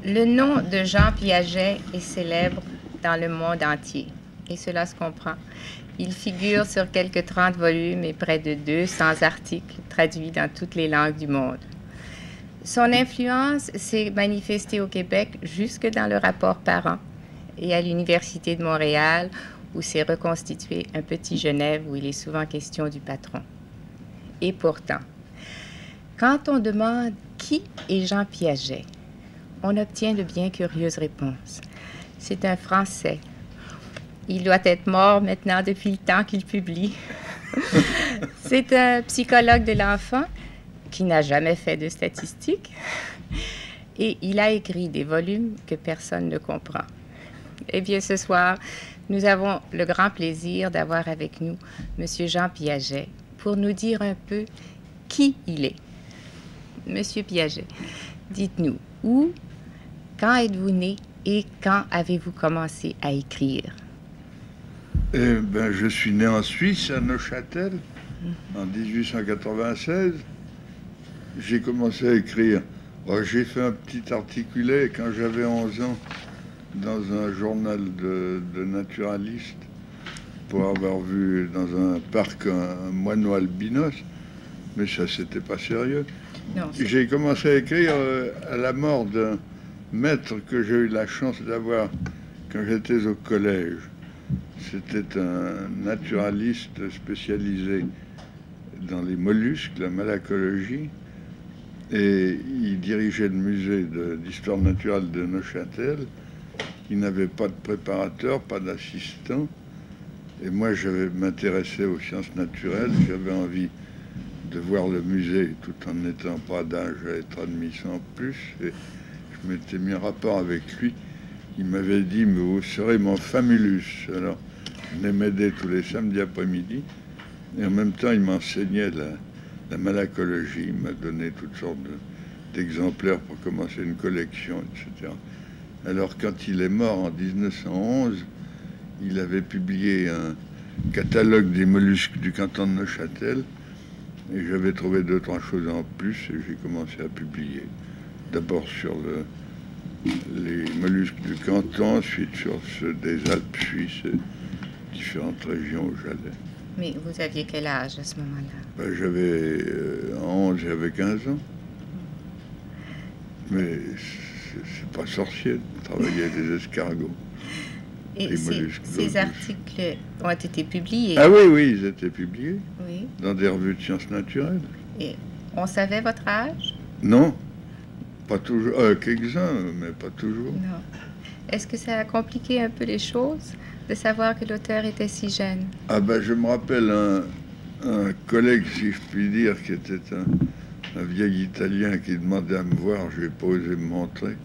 Le nom de Jean Piaget est célèbre dans le monde entier, et cela se comprend. Il figure sur quelques 30 volumes et près de 200 articles traduits dans toutes les langues du monde. Son influence s'est manifestée au Québec jusque dans le rapport parent et à l'Université de Montréal, où s'est reconstitué un petit Genève où il est souvent question du patron. Et pourtant, quand on demande qui est Jean Piaget, on obtient de bien curieuses réponses. C'est un Français. Il doit être mort maintenant depuis le temps qu'il publie. C'est un psychologue de l'enfant qui n'a jamais fait de statistiques. Et il a écrit des volumes que personne ne comprend. Eh bien, ce soir, nous avons le grand plaisir d'avoir avec nous M. Jean Piaget pour nous dire un peu qui il est. Monsieur Piaget, dites-nous où, quand êtes-vous né et quand avez-vous commencé à écrire? Je suis né en Suisse, à Neuchâtel, en 1896. J'ai commencé à écrire. J'ai fait un petit articulé quand j'avais 11 ans dans un journal de naturalistes pour avoir vu dans un parc un moineau albinos, mais ça, c'était pas sérieux. J'ai commencé à écrire à la mort d'un maître que j'ai eu la chance d'avoir quand j'étais au collège. C'était un naturaliste spécialisé dans les mollusques, la malacologie, et il dirigeait le musée d'histoire naturelle de Neuchâtel. Il n'avait pas de préparateur, pas d'assistant, et moi je m'intéressais aux sciences naturelles. J'avais envie de voir le musée tout en n'étant pas d'âge à être admis sans plus, et je m'étais mis en rapport avec lui. Il m'avait dit, mais vous serez mon famulus. Alors, il venait m'aider tous les samedis après-midi. Et en même temps, il m'enseignait la malacologie. Il m'a donné toutes sortes d'exemplaires pour commencer une collection, etc. Alors, quand il est mort en 1911, il avait publié un catalogue des mollusques du canton de Neuchâtel. Et j'avais trouvé 2-3 choses en plus et j'ai commencé à publier. D'abord sur les mollusques du canton, ensuite sur ceux des Alpes suisses et différentes régions où j'allais. Mais vous aviez quel âge à ce moment-là? J'avais 11, j'avais 15 ans. Mais c'est pas sorcier de travailler avec des escargots. Et ces articles ont été publiés? Ah oui, oui, ils étaient publiés. Oui. Dans des revues de sciences naturelles. Et on savait votre âge? Non, pas toujours. Quelques-uns, mais pas toujours. Non. Est-ce que ça a compliqué un peu les choses de savoir que l'auteur était si jeune? Je me rappelle un collègue, si je puis dire, qui était un vieil Italien qui demandait à me voir. Je n'ai pas osé me montrer.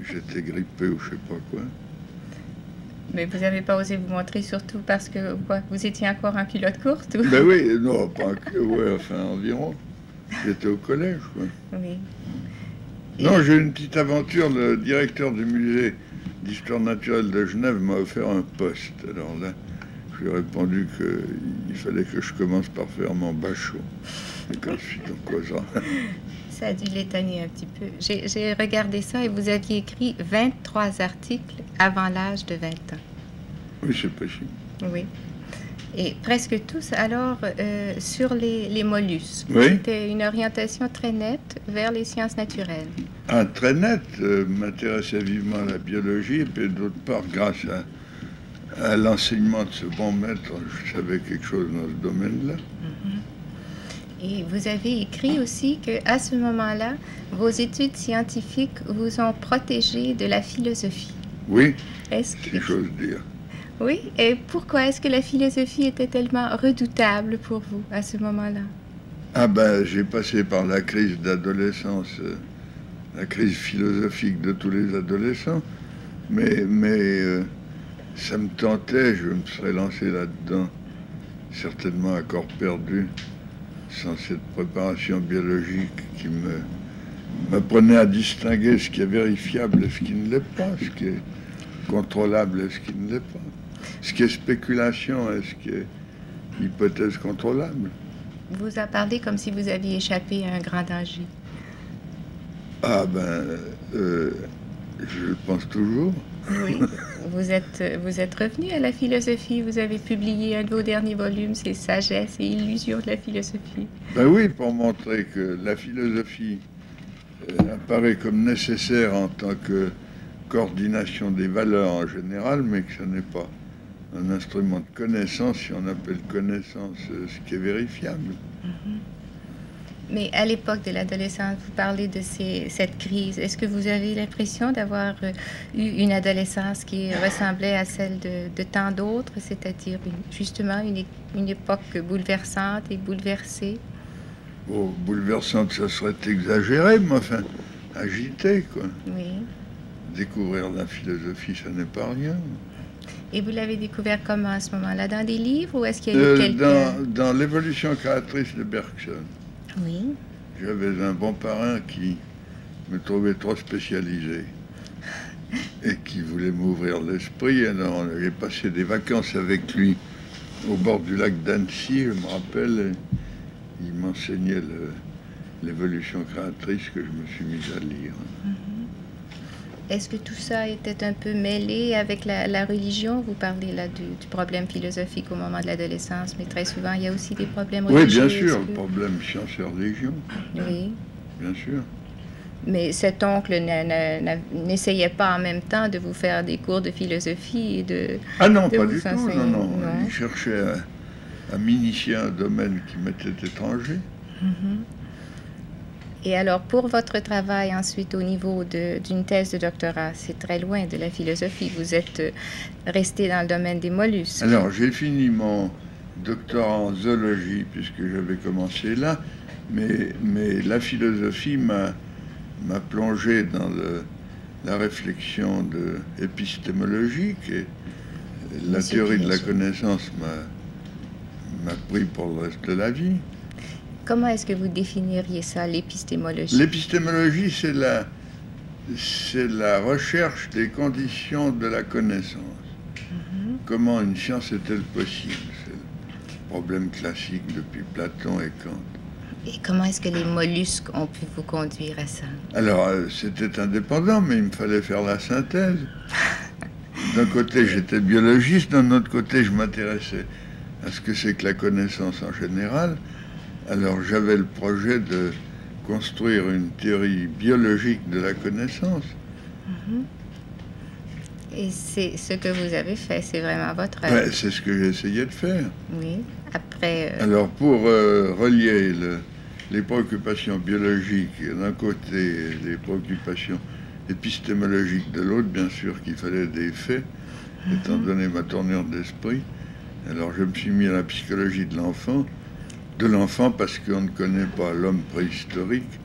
J'étais grippé ou je sais pas quoi. Mais vous n'avez pas osé vous montrer, surtout parce que vous étiez encore en culotte courte? Ou... Oui, non, pas environ. J'étais au collège, quoi. Oui. Non, j'ai une petite aventure. Le directeur du musée d'histoire naturelle de Genève m'a offert un poste. Alors là, je lui ai répondu qu'il fallait que je commence par faire mon bachot. Et qu'ensuite on causera. Ça a dû l'étonner un petit peu. J'ai regardé ça et vous aviez écrit 23 articles avant l'âge de 20 ans. Oui, c'est possible. Oui. Et presque tous, alors, sur les mollusques. Oui. C'était une orientation très nette vers les sciences naturelles. Très nette, m'intéressait vivement à la biologie, et puis d'autre part, grâce à l'enseignement de ce bon maître, je savais quelque chose dans ce domaine-là. Et vous avez écrit aussi qu'à ce moment-là, vos études scientifiques vous ont protégé de la philosophie. Oui, Est-ce que... si j'ose dire. Oui, et pourquoi est-ce que la philosophie était tellement redoutable pour vous à ce moment-là? Ah ben, j'ai passé par la crise d'adolescence, la crise philosophique de tous les adolescents, mais ça me tentait, je me serais lancé là-dedans, certainement à corps perdu, sans cette préparation biologique qui m'apprenait à distinguer ce qui est vérifiable et ce qui ne l'est pas, ce qui est contrôlable et ce qui ne l'est pas, ce qui est spéculation et ce qui est hypothèse contrôlable. Vous en parlez comme si vous aviez échappé à un grand danger. Ah ben, je le pense toujours. Oui, vous êtes revenu à la philosophie, vous avez publié un de vos derniers volumes, c'est Sagesse et illusion de la philosophie. Ben oui, pour montrer que la philosophie apparaît comme nécessaire en tant que coordination des valeurs en général, mais que ce n'est pas un instrument de connaissance, si on appelle connaissance ce qui est vérifiable. Mais à l'époque de l'adolescence, vous parlez de cette crise. Est-ce que vous avez l'impression d'avoir eu une adolescence qui ressemblait à celle de tant d'autres, c'est-à-dire justement une époque bouleversante et bouleversée? Oh, bouleversante, ça serait exagéré, mais enfin, agité, quoi. Oui. Découvrir la philosophie, ça n'est pas rien. Et vous l'avez découvert comment à ce moment-là? Dans des livres ou est-ce qu'il y a eu quelqu'un? Dans l'évolution créatrice de Bergson. Oui. J'avais un bon parrain qui me trouvait trop spécialisé et qui voulait m'ouvrir l'esprit. Alors j'ai passé des vacances avec lui au bord du lac d'Annecy, je me rappelle. Il m'enseignait l'évolution créatrice que je me suis mis à lire. Est-ce que tout ça était un peu mêlé avec la religion? Vous parlez là du problème philosophique au moment de l'adolescence, mais très souvent, il y a aussi des problèmes religieux. Oui, bien sûr, le problème science et religion. Oui. Bien sûr. Mais cet oncle n'essayait pas en même temps de vous faire des cours de philosophie et de... Ah non, de pas vous du tout, enseigner, non. Il cherchait à m'initier à un domaine qui m'était étranger. Et alors, pour votre travail ensuite au niveau d'une thèse de doctorat, c'est très loin de la philosophie. Vous êtes resté dans le domaine des mollusques. Alors, j'ai fini mon doctorat en zoologie, puisque j'avais commencé là, mais la philosophie m'a plongé dans la réflexion épistémologique, et la théorie de la connaissance m'a pris pour le reste de la vie. Comment est-ce que vous définiriez ça, l'épistémologie? L'épistémologie, c'est la recherche des conditions de la connaissance. Comment une science est-elle possible? C'est le problème classique depuis Platon et Kant. Et comment est-ce que les mollusques ont pu vous conduire à ça? Alors, c'était indépendant, mais il me fallait faire la synthèse. D'un côté, j'étais biologiste, d'un autre côté, je m'intéressais à ce que c'est que la connaissance en général. Alors j'avais le projet de construire une théorie biologique de la connaissance. Et c'est ce que vous avez fait, c'est vraiment votre œuvre. Ouais, c'est ce que j'ai essayé de faire. Oui, après... Alors pour relier les préoccupations biologiques d'un côté et les préoccupations épistémologiques de l'autre, bien sûr qu'il fallait des faits, étant donné ma tournure d'esprit. Alors je me suis mis à la psychologie de l'enfant parce qu'on ne connaît pas l'homme préhistorique.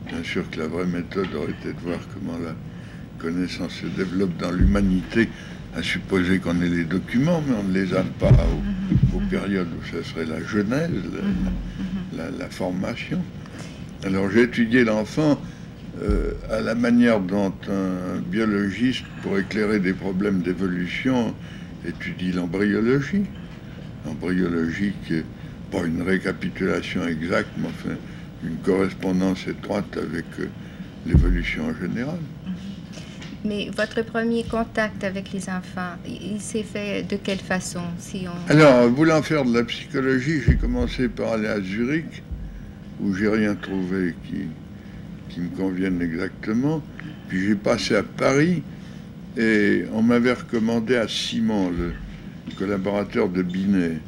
Bien sûr que la vraie méthode aurait été de voir comment la connaissance se développe dans l'humanité, à supposer qu'on ait les documents, mais on ne les a pas aux périodes où ça serait la genèse, la formation. Alors j'ai étudié l'enfant à la manière dont un biologiste, pour éclairer des problèmes d'évolution, étudie l'embryologie. L'embryologie qui est pas une récapitulation exacte, mais enfin une correspondance étroite avec l'évolution en général. Mais votre premier contact avec les enfants, il s'est fait de quelle façon, si on... Alors, voulant faire de la psychologie, j'ai commencé par aller à Zurich, où j'ai rien trouvé qui me convienne exactement. Puis j'ai passé à Paris, et on m'avait recommandé à Simon, le collaborateur de Binet,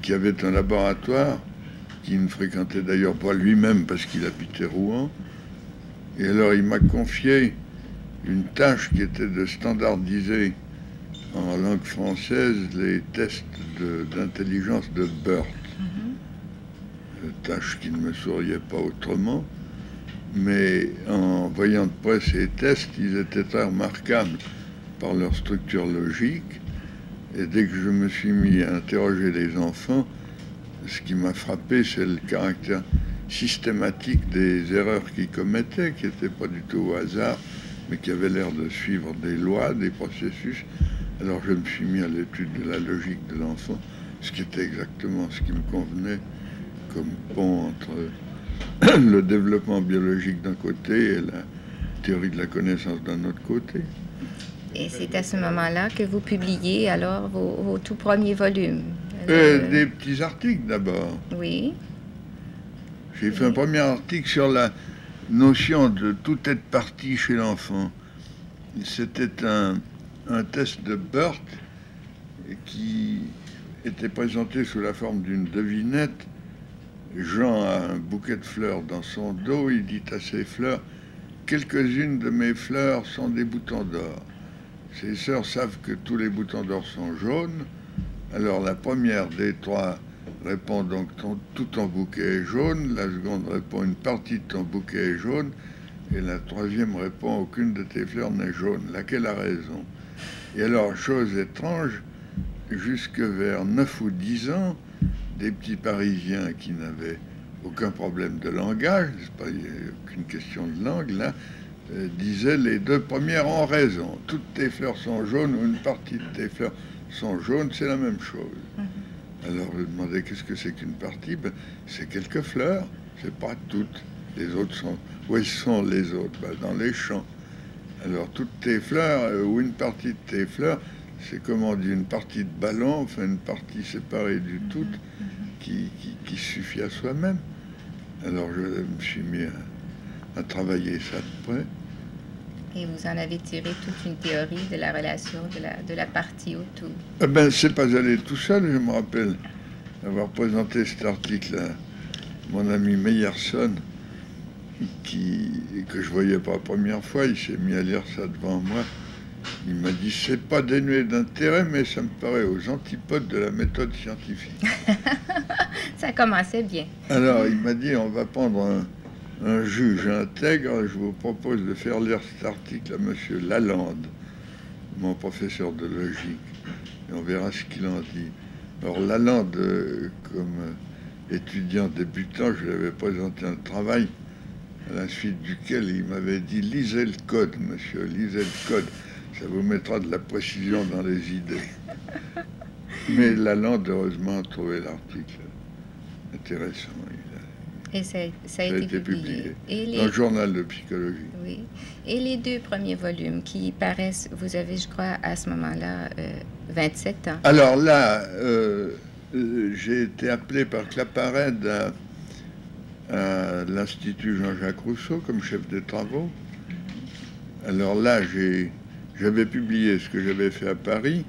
qui avait un laboratoire qui ne fréquentait d'ailleurs pas lui-même parce qu'il habitait Rouen. Et alors il m'a confié une tâche qui était de standardiser en langue française les tests d'intelligence de Burt. Tâche qui ne me souriait pas autrement. Mais en voyant de près ces tests, ils étaient très remarquables par leur structure logique. Et dès que je me suis mis à interroger les enfants, ce qui m'a frappé, c'est le caractère systématique des erreurs qu'ils commettaient, qui n'étaient pas du tout au hasard, mais qui avaient l'air de suivre des lois, des processus. Alors je me suis mis à l'étude de la logique de l'enfant, ce qui était exactement ce qui me convenait comme pont entre le développement biologique d'un côté et la théorie de la connaissance d'un autre côté. Et c'est à ce moment-là que vous publiez alors vos tout premiers volumes. Des petits articles d'abord. Oui. J'ai fait un premier article sur la notion de tout être parti chez l'enfant. C'était un test de Burt qui était présenté sous la forme d'une devinette. Jean a un bouquet de fleurs dans son dos. Il dit à ses fleurs, quelques-unes de mes fleurs sont des boutons d'or. Ses sœurs savent que tous les boutons d'or sont jaunes. Alors la première des trois répond donc tout ton bouquet est jaune. La seconde répond une partie de ton bouquet est jaune. Et la troisième répond aucune de tes fleurs n'est jaune. Laquelle a raison? Et alors, chose étrange, jusque vers 9 ou 10 ans, des petits Parisiens qui n'avaient aucun problème de langage, c'est pas aucune question de langue, là, disaient les deux premières ont raison. Toutes tes fleurs sont jaunes ou une partie de tes fleurs sont jaunes, c'est la même chose. Alors je demandais qu'est-ce que c'est qu'une partie? Ben, c'est quelques fleurs, c'est pas toutes. Les autres sont... Où sont les autres? Ben, dans les champs. Alors toutes tes fleurs, ou une partie de tes fleurs, c'est comme on dit une partie de ballon, enfin une partie séparée du tout qui suffit à soi-même. Alors je me suis mis à travailler ça de près. Et vous en avez tiré toute une théorie de la relation de la partie autour. Eh ben, c'est pas allé tout seul, je me rappelle avoir présenté cet article à mon ami Meyerson, que je voyais pour la première fois. Il s'est mis à lire ça devant moi. Il m'a dit, c'est pas dénué d'intérêt, mais ça me paraît aux antipodes de la méthode scientifique. Ça commençait bien. Alors, il m'a dit, on va prendre un juge intègre, je vous propose de faire lire cet article à monsieur Lalande, mon professeur de logique, et on verra ce qu'il en dit. Alors Lalande, comme étudiant débutant, je lui avais présenté un travail à la suite duquel il m'avait dit, lisez le code, monsieur, lisez le code, ça vous mettra de la précision dans les idées. Mais Lalande, heureusement, a trouvé l'article intéressant. Et ça a été publié. Dans le journal de psychologie. Oui. Et les deux premiers volumes qui paraissent, vous avez, je crois, à ce moment-là, 27 ans. Alors là, j'ai été appelé par Claparède à l'Institut Jean-Jacques Rousseau comme chef des travaux. Alors là, j'avais publié ce que j'avais fait à Paris.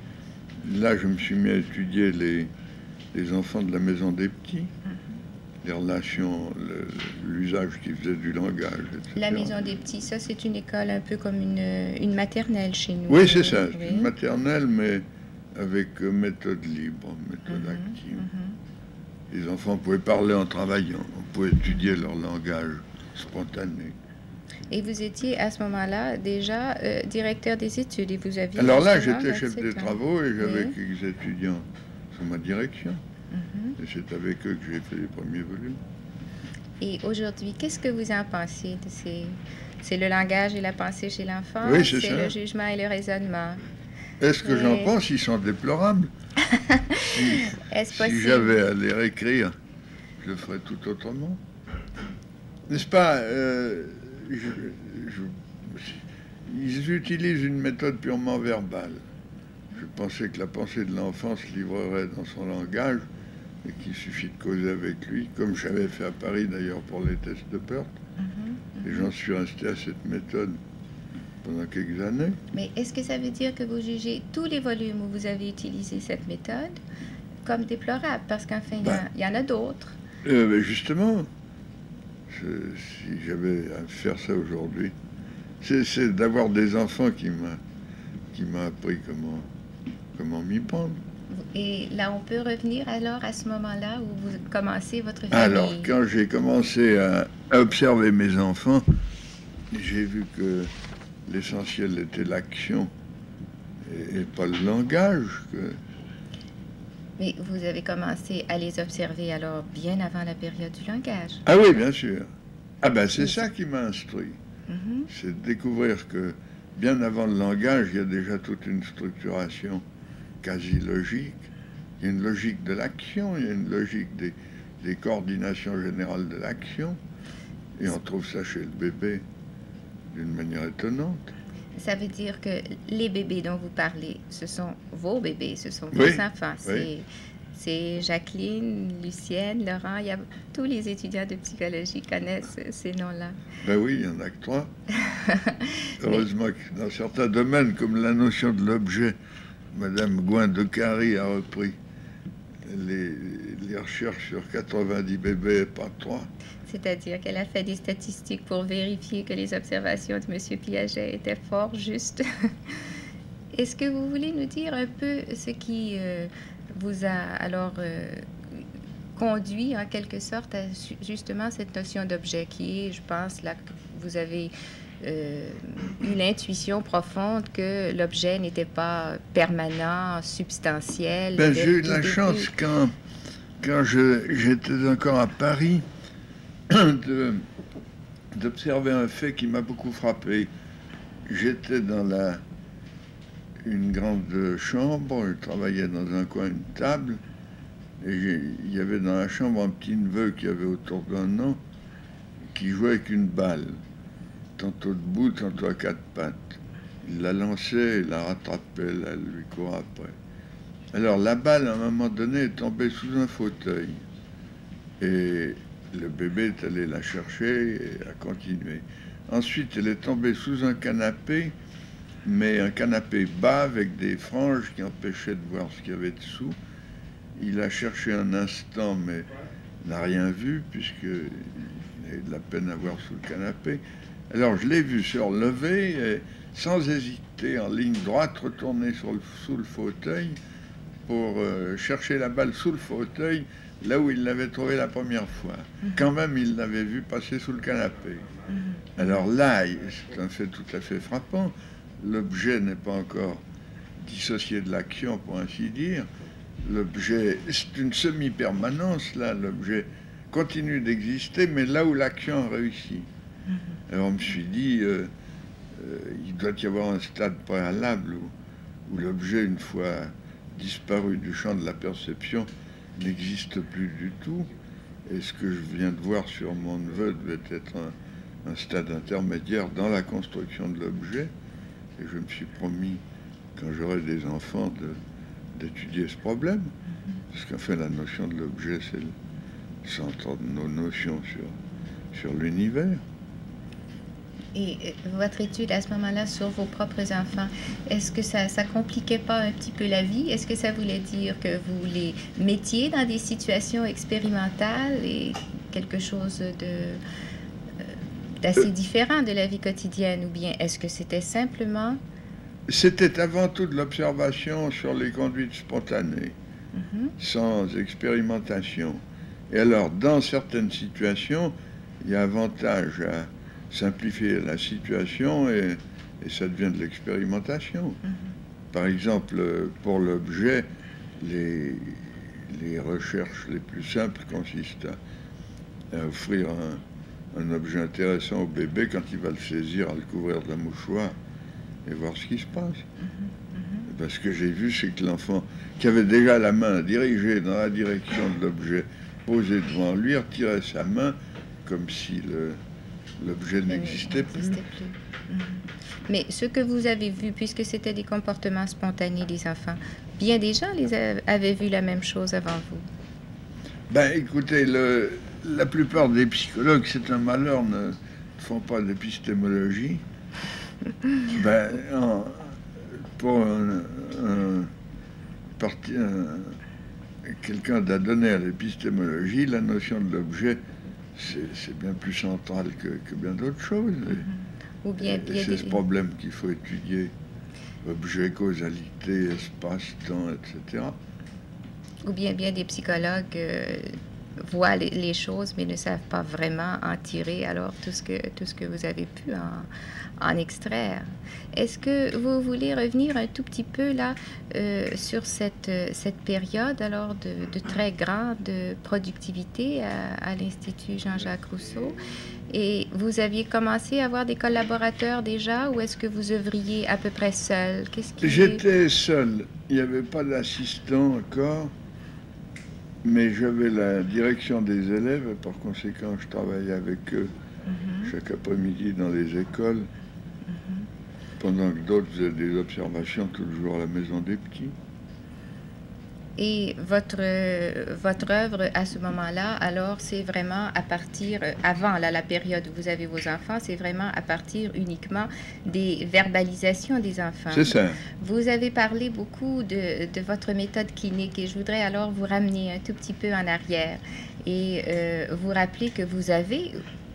Là, je me suis mis à étudier les enfants de la maison des petits. Les relations, l'usage qu'ils faisaient du langage, etc. La maison des petits, ça c'est une école un peu comme une maternelle chez nous. Oui, c'est ça, c'est une maternelle, mais avec méthode libre, méthode active. Les enfants pouvaient parler en travaillant, on pouvait étudier leur langage spontané. Et vous étiez à ce moment-là déjà directeur des études et vous aviez... Alors là, j'étais chef des travaux et j'avais quelques étudiants sous ma direction. Et c'est avec eux que j'ai fait les premiers volumes. Et aujourd'hui, qu'est-ce que vous en pensez de ces... C'est le langage et la pensée chez l'enfant? Oui, c'est ça. C'est le jugement et le raisonnement. Est-ce que j'en pense? Ils sont déplorables. Si j'avais à les réécrire, je le ferais tout autrement. N'est-ce pas? Ils utilisent une méthode purement verbale. Je pensais que la pensée de l'enfant se livrerait dans son langage et qu'il suffit de causer avec lui, comme j'avais fait à Paris d'ailleurs pour les tests de Burt. Et j'en suis resté à cette méthode pendant quelques années. Mais est-ce que ça veut dire que vous jugez tous les volumes où vous avez utilisé cette méthode comme déplorables? Parce qu'enfin, il y en a d'autres. Justement, si j'avais à faire ça aujourd'hui, c'est d'avoir des enfants qui m'a appris comment comment m'y prendre. Et là, on peut revenir alors à ce moment-là où vous commencez votre famille. Alors, quand j'ai commencé à observer mes enfants, j'ai vu que l'essentiel était l'action et pas le langage. Mais vous avez commencé à les observer alors bien avant la période du langage. Ah oui, bien sûr. Ah ben c'est ça qui m'a instruit. Mhm. C'est de découvrir que bien avant le langage, il y a déjà toute une structuration quasi logique. Il y a une logique de l'action, il y a une logique des coordinations générales de l'action. Et on trouve ça chez le bébé d'une manière étonnante. Ça veut dire que les bébés dont vous parlez, ce sont vos bébés, ce sont vos Oui, enfants. oui. C'est Jacqueline, Lucienne, Laurent. Tous les étudiants de psychologie connaissent ces noms-là. Ben oui, il n'y en a que 3. Heureusement que dans certains domaines, comme la notion de l'objet, Madame Gouin de Cary a repris les recherches sur 90 bébés et pas 3. C'est-à-dire qu'elle a fait des statistiques pour vérifier que les observations de M. Piaget étaient fort justes. Est-ce que vous voulez nous dire un peu ce qui vous a alors conduit en quelque sorte à justement cette notion d'objet qui est, je pense, là que vous avez eu l'intuition profonde que l'objet n'était pas permanent, substantiel. Ben, j'ai eu de la chance quand j'étais encore à Paris d'observer un fait qui m'a beaucoup frappé. J'étais dans une grande chambre, je travaillais dans un coin une table, et il y avait dans la chambre un petit neveu qui avait autour d'un an, qui jouait avec une balle, tantôt debout, tantôt à 4 pattes. Il la lançait, il la rattrapait, elle lui courait après. Alors la balle, à un moment donné, est tombée sous un fauteuil. Et le bébé est allé la chercher et a continué. Ensuite, elle est tombée sous un canapé, mais un canapé bas avec des franges qui empêchaient de voir ce qu'il y avait dessous. Il a cherché un instant, mais n'a rien vu, puisqu'il a eu de la peine à voir sous le canapé. Alors je l'ai vu se relever, et, sans hésiter, en ligne droite, retourner sous le fauteuil pour chercher la balle sous le fauteuil, là où il l'avait trouvée la première fois. Quand même, il l'avait vu passer sous le canapé. Alors là, c'est un fait tout à fait frappant. L'objet n'est pas encore dissocié de l'action, pour ainsi dire. L'objet, c'est une semi-permanence, là. L'objet continue d'exister, mais là où l'action a réussi. Alors on me suis dit, il doit y avoir un stade préalable où l'objet, une fois disparu du champ de la perception, n'existe plus du tout. Et ce que je viens de voir sur mon neveu devait être un stade intermédiaire dans la construction de l'objet. Et je me suis promis, quand j'aurai des enfants, d'étudier ce problème. Parce qu'en fait, la notion de l'objet, c'est le centre de nos notions sur l'univers. Et votre étude à ce moment-là sur vos propres enfants, est-ce que ça compliquait pas un petit peu la vie? Est-ce que ça voulait dire que vous les mettiez dans des situations expérimentales et quelque chose d'assez différent de la vie quotidienne? Ou bien est-ce que c'était simplement... C'était avant tout de l'observation sur les conduites spontanées, sans expérimentation. Et alors, dans certaines situations, il y a avantage à simplifier la situation et ça devient de l'expérimentation. Par exemple, pour l'objet, les recherches les plus simples consistent à offrir un objet intéressant au bébé quand il va le saisir, à le couvrir d'un mouchoir et voir ce qui se passe. Parce que j'ai vu, c'est que l'enfant qui avait déjà la main dirigée dans la direction de l'objet posé devant lui retirait sa main comme si l'objet n'existait plus. Mais ce que vous avez vu, puisque c'était des comportements spontanés des enfants, bien des gens avaient vu la même chose avant vous. Ben écoutez, la plupart des psychologues, c'est un malheur, ne font pas d'épistémologie. Ben, pour quelqu'un d'adonné à l'épistémologie, la notion de l'objet, c'est bien plus central que bien d'autres choses. Ou bien c'est ce problème qu'il faut étudier. objet, causalité, espace, temps, etc. Ou bien des psychologues voient les choses, mais ne savent pas vraiment en tirer alors tout ce que vous avez pu en extraire. Est-ce que vous voulez revenir un tout petit peu là sur cette période alors de très grande productivité à l'Institut Jean-Jacques Rousseau? Et vous aviez commencé à avoir des collaborateurs déjà, ou est-ce que vous œuvriez à peu près seul? J'étais seul. Il n'y avait pas d'assistant encore, mais j'avais la direction des élèves et par conséquent, je travaillais avec eux chaque après-midi dans les écoles, pendant que d'autres faisaient des observations tout le jour à la maison des petits. Et votre œuvre à ce moment-là, alors, c'est vraiment à partir, avant la période où vous avez vos enfants, c'est vraiment à partir uniquement des verbalisations des enfants. C'est ça. Vous avez parlé beaucoup de votre méthode clinique et je voudrais alors vous ramener un tout petit peu en arrière et vous rappeler que vous avez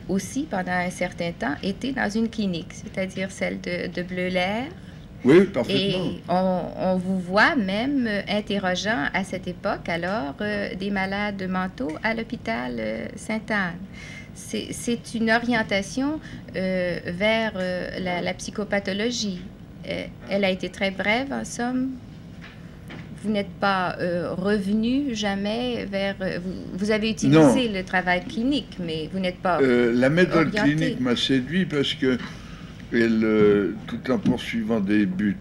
aussi, pendant un certain temps, été dans une clinique, c'est-à-dire celle de Bleuler. Oui, parfaitement. Et on vous voit même interrogeant à cette époque, alors, des malades mentaux à l'hôpital Sainte-Anne. C'est une orientation vers la psychopathologie. Elle a été très brève, en somme. Vous n'êtes pas revenu jamais vers... vous avez utilisé le travail clinique, mais vous n'êtes pas la méthode orienté. clinique m'a séduit parce que tout en poursuivant des buts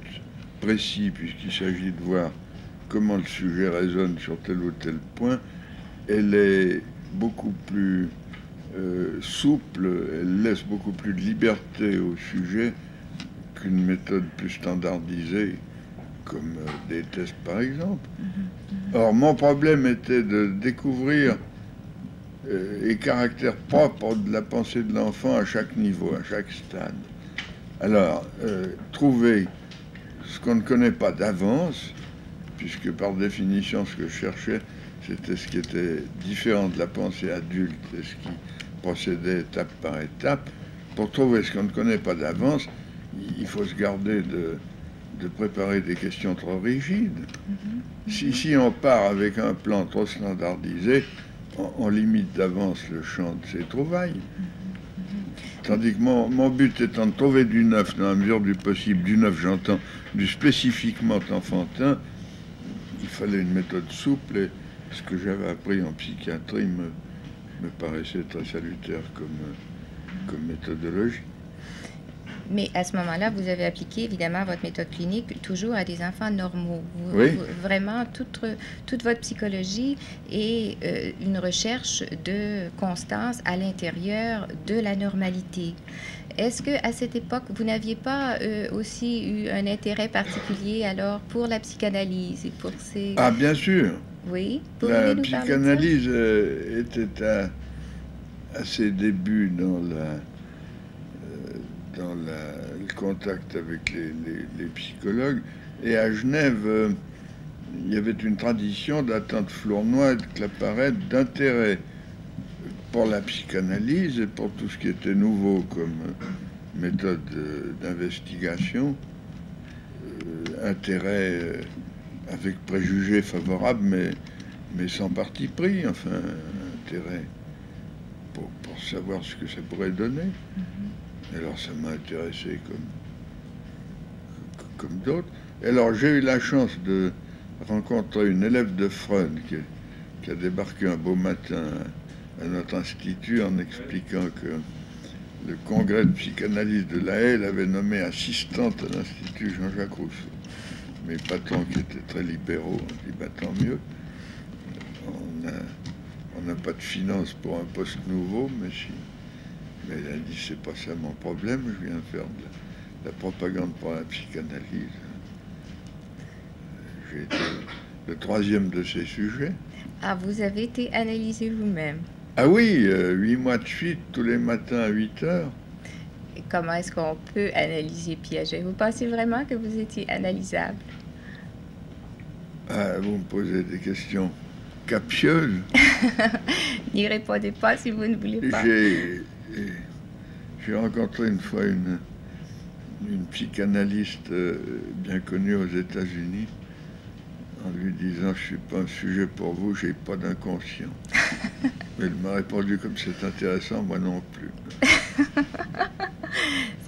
précis, puisqu'il s'agit de voir comment le sujet résonne sur tel ou tel point, elle est beaucoup plus souple, elle laisse beaucoup plus de liberté au sujet qu'une méthode plus standardisée, comme des tests par exemple. Or, mon problème était de découvrir les caractères propres de la pensée de l'enfant à chaque niveau, à chaque stade. Alors, trouver ce qu'on ne connaît pas d'avance, puisque par définition, ce que je cherchais, c'était ce qui était différent de la pensée adulte et ce qui procédait étape par étape. Pour trouver ce qu'on ne connaît pas d'avance, il faut se garder de préparer des questions trop rigides. Si on part avec un plan trop standardisé, on limite d'avance le champ de ses trouvailles. Tandis que mon but étant de trouver du neuf dans la mesure du possible, du neuf j'entends, du spécifiquement enfantin, il fallait une méthode souple et ce que j'avais appris en psychiatrie me paraissait très salutaire comme méthodologie. Mais à ce moment-là, vous avez appliqué évidemment votre méthode clinique toujours à des enfants normaux. Oui. Vraiment, toute votre psychologie est une recherche de constance à l'intérieur de la normalité. Est-ce qu'à cette époque, vous n'aviez pas aussi eu un intérêt particulier alors pour la psychanalyse et pour ces... Ah, bien sûr. Oui. La psychanalyse était à ses débuts dans le contact avec les psychologues. Et à Genève, il y avait une tradition datant de Flournoy et de Claparède d'intérêt pour la psychanalyse et pour tout ce qui était nouveau comme méthode d'investigation. Intérêt avec préjugés favorables, mais sans parti pris, enfin, intérêt pour savoir ce que ça pourrait donner. Alors ça m'a intéressé comme d'autres. Alors j'ai eu la chance de rencontrer une élève de Freud qui a débarqué un beau matin à notre institut en expliquant que le congrès de psychanalyse de La Haye l'avait nommée assistante à l'Institut Jean-Jacques Rousseau. Mes patrons qui étaient très libéraux ont dit bah, tant mieux. On n'a pas de finances pour un poste nouveau, mais si. Mais elle a dit, c'est pas ça mon problème, je viens faire de la propagande pour la psychanalyse. J'ai été le troisième de ces sujets. Ah, vous avez été analysé vous-même? Ah oui, 8 mois de suite, tous les matins à 8 heures. Et comment est-ce qu'on peut analyser Piaget? Vous pensez vraiment que vous étiez analysable? Ah, vous me posez des questions captieuses. N'y répondez pas si vous ne voulez pas. J'ai rencontré une fois une une psychanalyste bien connue aux États-Unis en lui disant « Je ne suis pas un sujet pour vous, j'ai pas d'inconscient ». Elle m'a répondu comme c'est intéressant, moi non plus.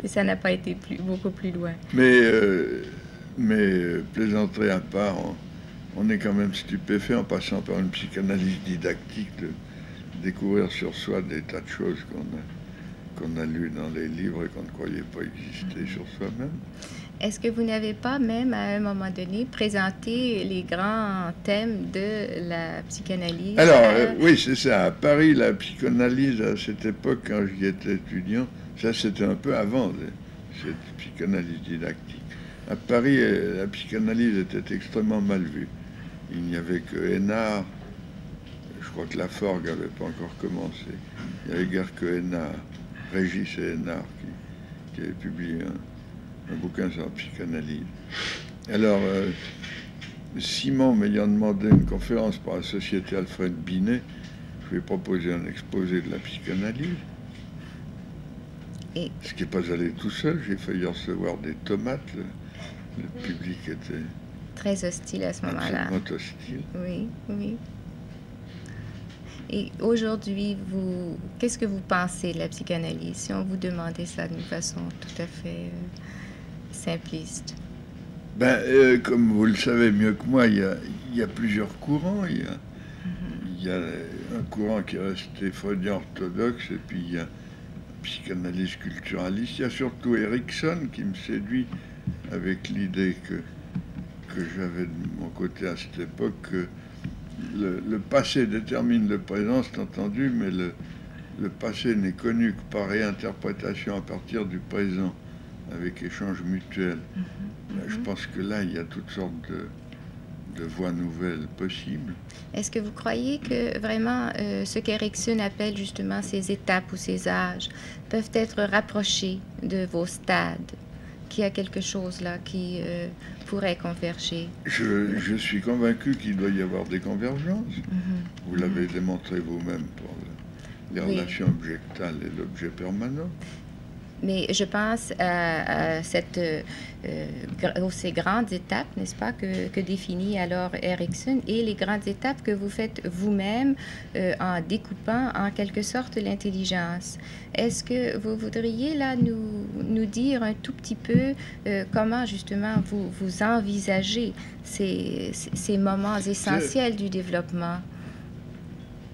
Ça n'a pas été beaucoup plus loin. Mais plaisanterie à part, on est quand même stupéfait en passant par une psychanalyse didactique de découvrir sur soi des tas de choses qu'on a lues dans les livres et qu'on ne croyait pas exister sur soi-même. Est-ce que vous n'avez pas même, à un moment donné, présenté les grands thèmes de la psychanalyse? Alors, oui, c'est ça. À Paris, la psychanalyse, à cette époque, quand j'y étais étudiant, ça c'était un peu avant cette psychanalyse didactique. À Paris, la psychanalyse était extrêmement mal vue. Il n'y avait que Hénard, je crois que Laforgue n'avait pas encore commencé. Il n'y avait guère que Hénard, Régis et Hénard, qui avaient publié un bouquin sur la psychanalyse. Alors, Simon m'ayant demandé une conférence pour la Société Alfred Binet, je lui ai proposé un exposé de la psychanalyse. Et... Ce qui n'est pas allé tout seul, j'ai failli recevoir des tomates. Le public était très hostile à ce moment-là. Hostile. Oui, oui. Et aujourd'hui, qu'est-ce que vous pensez de la psychanalyse, si on vous demandait ça d'une façon tout à fait simpliste? Comme vous le savez mieux que moi, il y a plusieurs courants. Il y a un courant qui est resté freudien orthodoxe, et puis il y a psychanalyse culturaliste. Il y a surtout Erikson qui me séduit avec l'idée que j'avais de mon côté à cette époque, que le passé détermine le présent, c'est entendu, mais le passé n'est connu que par réinterprétation à partir du présent, avec échange mutuel. Je pense que là, il y a toutes sortes de voies nouvelles possibles. Est-ce que vous croyez que vraiment ce qu'Erikson appelle justement ces étapes ou ces âges peuvent être rapprochés de vos stades, qu'il y a quelque chose là qui pourrait converger? Je suis convaincu qu'il doit y avoir des convergences. Vous l'avez démontré vous-même pour les relations objectales et l'objet permanent. Mais je pense à ces grandes étapes, n'est-ce pas, que définit alors Erikson, et les grandes étapes que vous faites vous-même en découpant en quelque sorte l'intelligence. Est-ce que vous voudriez là nous dire un tout petit peu comment justement vous envisagez ces moments essentiels du développement?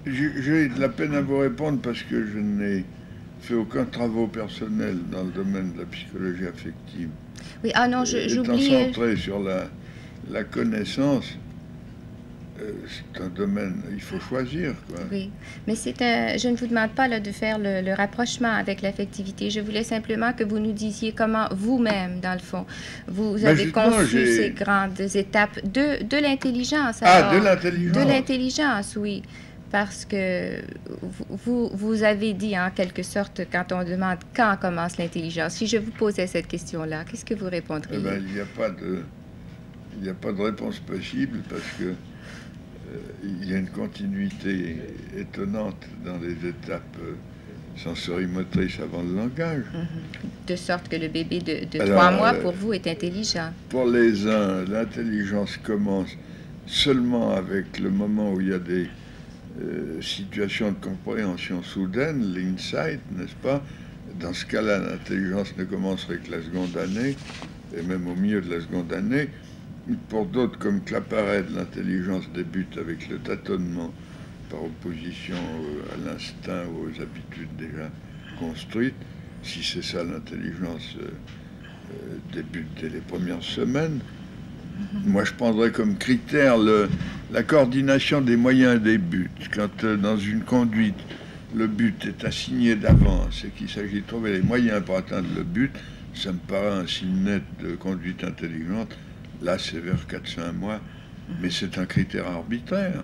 J'ai de la peine à vous répondre parce que je n'ai fait aucun travail personnel dans le domaine de la psychologie affective. Oui, j'oublie. Étant centré sur la connaissance, c'est un domaine, il faut choisir, quoi. Oui, mais je ne vous demande pas là, de faire le rapprochement avec l'affectivité. Je voulais simplement que vous nous disiez comment vous-même, dans le fond, vous avez conçu ces grandes étapes de l'intelligence. De l'intelligence. De l'intelligence, oui. Parce que vous avez dit en quelque sorte, quand on demande quand commence l'intelligence, si je vous posais cette question-là, qu'est-ce que vous répondriez? Il n'y a pas de réponse possible parce que il y a une continuité étonnante dans les étapes sensorimotrices avant le langage. De sorte que le bébé de 3 mois, pour vous, est intelligent. Pour les uns, l'intelligence commence seulement avec le moment où il y a des situation de compréhension soudaine, l'insight, n'est-ce pas? Dans ce cas-là, l'intelligence ne commencerait que la seconde année, et même au milieu de la seconde année. Pour d'autres, comme Claparède, l'intelligence débute avec le tâtonnement par opposition à l'instinct ou aux habitudes déjà construites. Si c'est ça, l'intelligence débute dès les premières semaines. Moi, je prendrais comme critère la coordination des moyens et des buts. Quand dans une conduite, le but est assigné d'avance et qu'il s'agit de trouver les moyens pour atteindre le but, ça me paraît un signe net de conduite intelligente. Là, c'est vers 4-5 mois, mais c'est un critère arbitraire.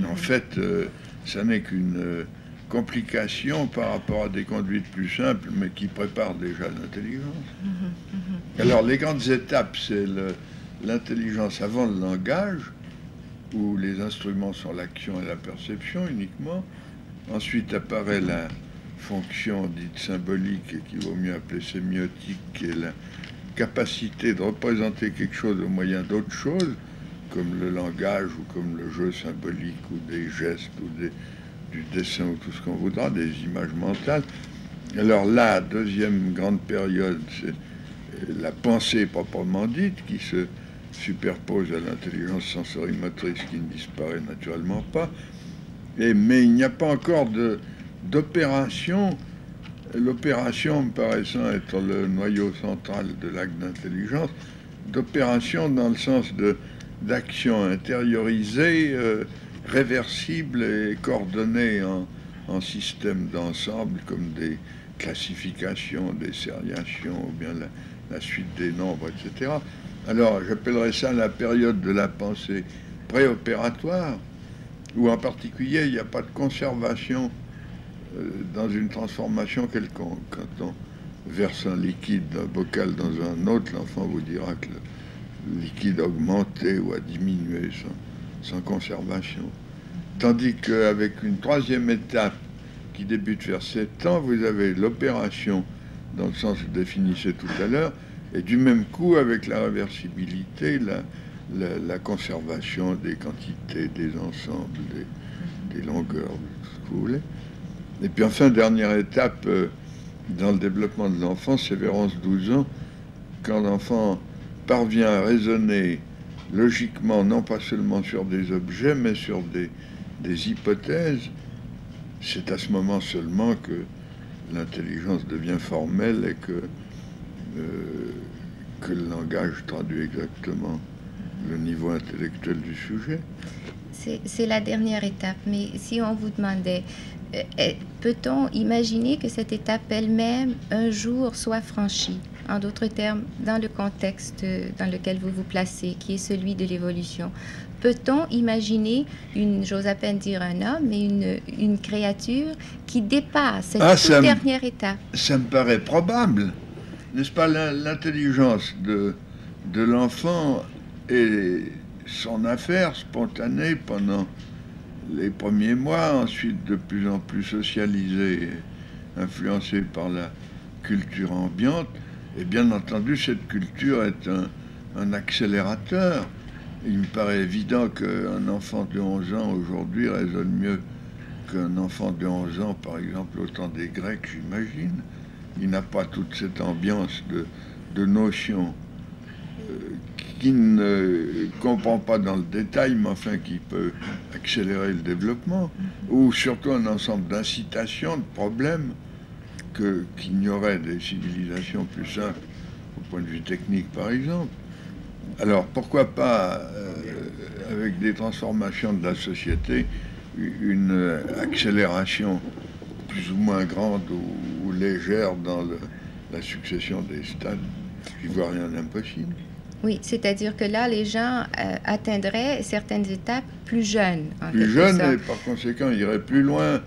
En fait, ça n'est qu'une complication par rapport à des conduites plus simples, mais qui préparent déjà l'intelligence. Alors, les grandes étapes, c'est l'intelligence avant le langage, où les instruments sont l'action et la perception uniquement. Ensuite apparaît la fonction dite symbolique et qu'il vaut mieux appeler sémiotique, qui est la capacité de représenter quelque chose au moyen d'autres choses, comme le langage ou comme le jeu symbolique ou des gestes ou du dessin ou tout ce qu'on voudra, des images mentales. Alors la deuxième grande période, c'est la pensée proprement dite qui se superpose à l'intelligence sensorimotrice qui ne disparaît naturellement pas. Mais il n'y a pas encore d'opération. L'opération me paraissant être le noyau central de l'acte d'intelligence, d'opération dans le sens d'action intériorisée, réversible et coordonnée en système d'ensemble, comme des classifications, des sériations, ou bien la suite des nombres, etc. Alors, j'appellerais ça la période de la pensée préopératoire, où en particulier, il n'y a pas de conservation dans une transformation quelconque. Quand on verse un liquide d'un bocal dans un autre, l'enfant vous dira que le liquide a augmenté ou a diminué sans conservation. Tandis qu'avec une troisième étape qui débute vers 7 ans, vous avez l'opération dans le sens que je définissais tout à l'heure, et du même coup, avec la réversibilité, la conservation des quantités, des ensembles, des longueurs, tout ce que vous voulez. Et puis enfin, dernière étape dans le développement de l'enfant, c'est vers 11-12 ans, quand l'enfant parvient à raisonner logiquement, non pas seulement sur des objets, mais sur des hypothèses. C'est à ce moment seulement que l'intelligence devient formelle et que le langage traduit exactement le niveau intellectuel du sujet. C'est la dernière étape, mais si on vous demandait, peut-on imaginer que cette étape elle-même, un jour, soit franchie? En d'autres termes, dans le contexte dans lequel vous vous placez, qui est celui de l'évolution, peut-on imaginer j'ose à peine dire un homme, mais une créature qui dépasse cette dernière étape? Ça me paraît probable. N'est-ce pas, l'intelligence de l'enfant est son affaire spontanée pendant les premiers mois, ensuite de plus en plus socialisée, influencée par la culture ambiante. Et bien entendu, cette culture est un accélérateur. Il me paraît évident qu'un enfant de 11 ans aujourd'hui raisonne mieux qu'un enfant de 11 ans, par exemple, au temps des Grecs, j'imagine. Il n'a pas toute cette ambiance de notions qui ne comprend pas dans le détail, mais enfin qui peut accélérer le développement, ou surtout un ensemble d'incitations, de problèmes qu'il n'y aurait des civilisations plus simples au point de vue technique, par exemple. Alors pourquoi pas, avec des transformations de la société, une accélération plus ou moins grande ou légère dans la succession des stades? Je ne vois rien d'impossible. Oui, c'est-à-dire que là, les gens atteindraient certaines étapes plus jeunes. Plus jeunes et par conséquent iraient plus loin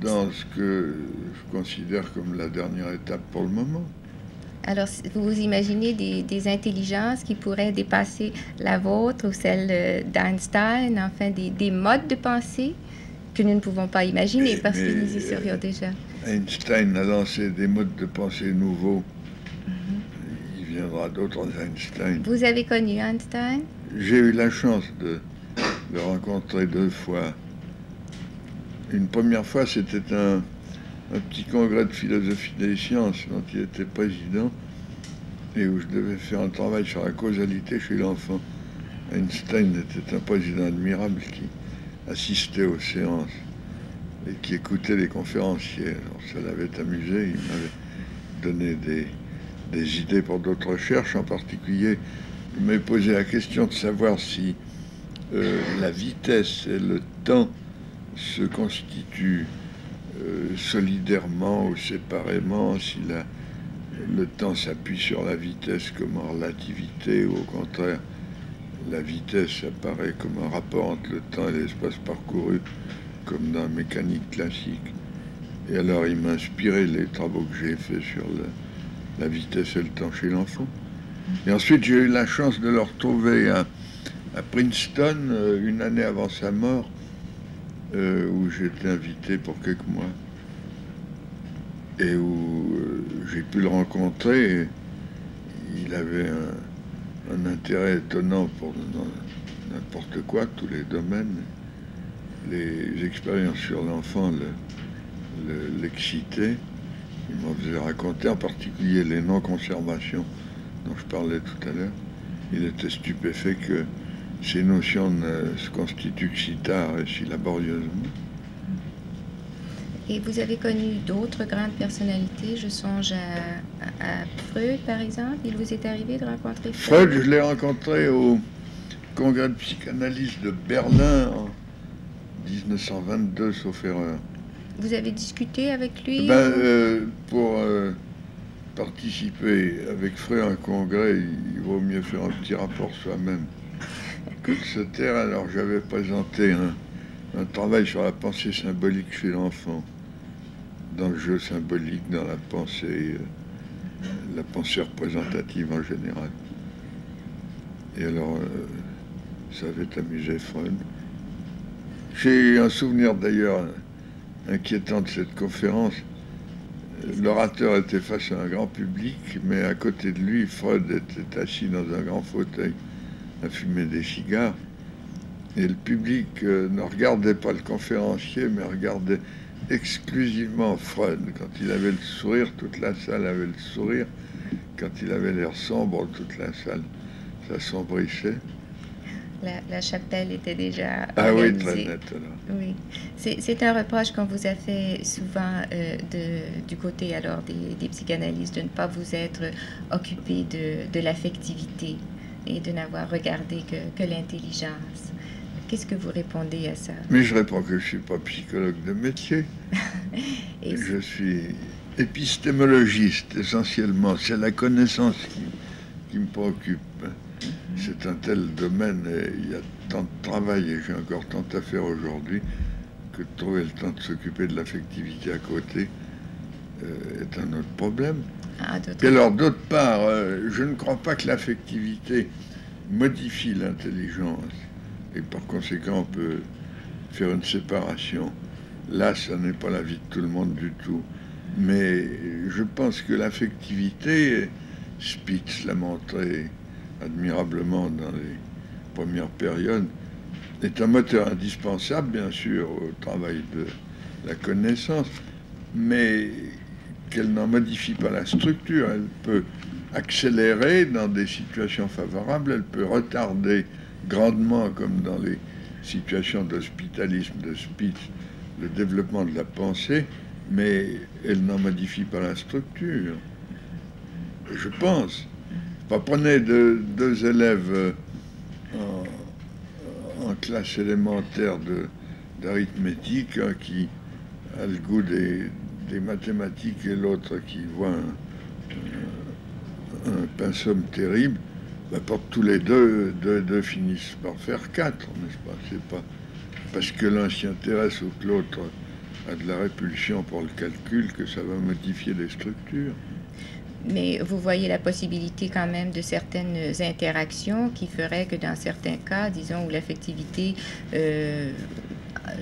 dans ce que je considère comme la dernière étape pour le moment. Alors, vous imaginez des intelligences qui pourraient dépasser la vôtre ou celle d'Einstein, enfin des modes de pensée que nous ne pouvons pas imaginer parce que nous y serions déjà. Einstein a lancé des modes de pensée nouveaux. Il viendra d'autres Einstein. Vous avez connu Einstein? J'ai eu la chance de le rencontrer 2 fois. Une première fois, c'était un petit congrès de philosophie des sciences dont il était président et où je devais faire un travail sur la causalité chez l'enfant. Einstein était un président admirable qui assistait aux séances et qui écoutait les conférenciers. Alors ça l'avait amusé, il m'avait donné des idées pour d'autres recherches, en particulier il m'a posé la question de savoir si la vitesse et le temps se constituent solidairement ou séparément, si le temps s'appuie sur la vitesse comme en relativité, ou au contraire, la vitesse apparaît comme un rapport entre le temps et l'espace parcouru, comme dans la mécanique classique. Et alors il m'a inspiré les travaux que j'ai faits sur la vitesse et le temps chez l'enfant. Et ensuite j'ai eu la chance de le retrouver à Princeton, une année avant sa mort, où j'étais invité pour quelques mois et où j'ai pu le rencontrer. Il avait un intérêt étonnant pour n'importe quoi, tous les domaines. Les expériences sur l'enfant l'excitaient. Il m'en faisait raconter, en particulier les non-conservations dont je parlais tout à l'heure. Il était stupéfait que ces notions ne se constituent que si tard et si laborieusement. Et vous avez connu d'autres grandes personnalités? Je songe à Freud, par exemple. Il vous est arrivé de rencontrer Freud? Freud, je l'ai rencontré au congrès de psychanalyse de Berlin en 1922, sauf erreur. Vous avez discuté avec lui? Pour participer avec Freud à un congrès, il vaut mieux faire un petit rapport soi-même que de se taire. Alors j'avais présenté un travail sur la pensée symbolique chez l'enfant, dans le jeu symbolique, dans la pensée représentative en général. Et alors, ça avait amusé Freud. J'ai un souvenir d'ailleurs inquiétant de cette conférence. L'orateur était face à un grand public, mais à côté de lui, Freud était assis dans un grand fauteuil à fumer des cigares. Et le public ne regardait pas le conférencier, mais regardait exclusivement Freud. Quand il avait le sourire, toute la salle avait le sourire. Quand il avait l'air sombre, toute la salle s'assombrissait. La chapelle était déjà organisée. Ah oui, très net alors. Oui. C'est un reproche qu'on vous a fait souvent du côté alors des psychanalystes de ne pas vous être occupé de l'affectivité et de n'avoir regardé que l'intelligence. Qu'est-ce que vous répondez à ça? Mais je réponds que je ne suis pas psychologue de métier. Je suis épistémologiste essentiellement. C'est la connaissance qui me préoccupe. C'est un tel domaine et il y a tant de travail et j'ai encore tant à faire aujourd'hui que de trouver le temps de s'occuper de l'affectivité à côté est un autre problème. Et alors d'autre part, je ne crois pas que l'affectivité modifie l'intelligence et par conséquent on peut faire une séparation. Là, ça n'est pas la vie de tout le monde du tout. Mais je pense que l'affectivité, Spitz l'a montré admirablement dans les premières périodes, est un moteur indispensable, bien sûr, au travail de la connaissance, mais qu'elle n'en modifie pas la structure. Elle peut accélérer dans des situations favorables, elle peut retarder grandement, comme dans les situations d'hospitalisme de Spitz, le développement de la pensée, mais elle n'en modifie pas la structure. Je pense. Prenez deux élèves en classe élémentaire d'arithmétique, un qui a le goût des mathématiques et l'autre qui voit un pensum terrible. Tous les deux finissent par faire 4, n'est-ce pas? C'est pas parce que l'un s'y intéresse ou que l'autre a de la répulsion pour le calcul que ça va modifier les structures. Mais vous voyez la possibilité quand même de certaines interactions qui feraient que dans certains cas, disons, où l'affectivité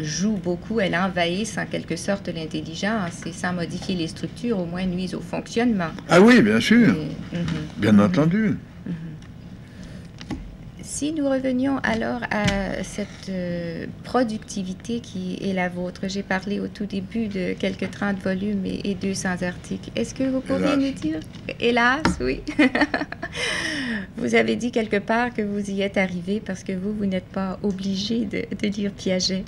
joue beaucoup, elle envahisse en quelque sorte l'intelligence et sans modifier les structures, au moins nuise au fonctionnement. Ah oui, bien sûr, bien entendu. Si nous revenions alors à cette productivité qui est la vôtre, j'ai parlé au tout début de quelques 30 volumes et 200 articles. Est-ce que vous pourriez nous dire? Hélas, oui. Vous avez dit quelque part que vous y êtes arrivé parce que vous n'êtes pas obligé de lire Piaget.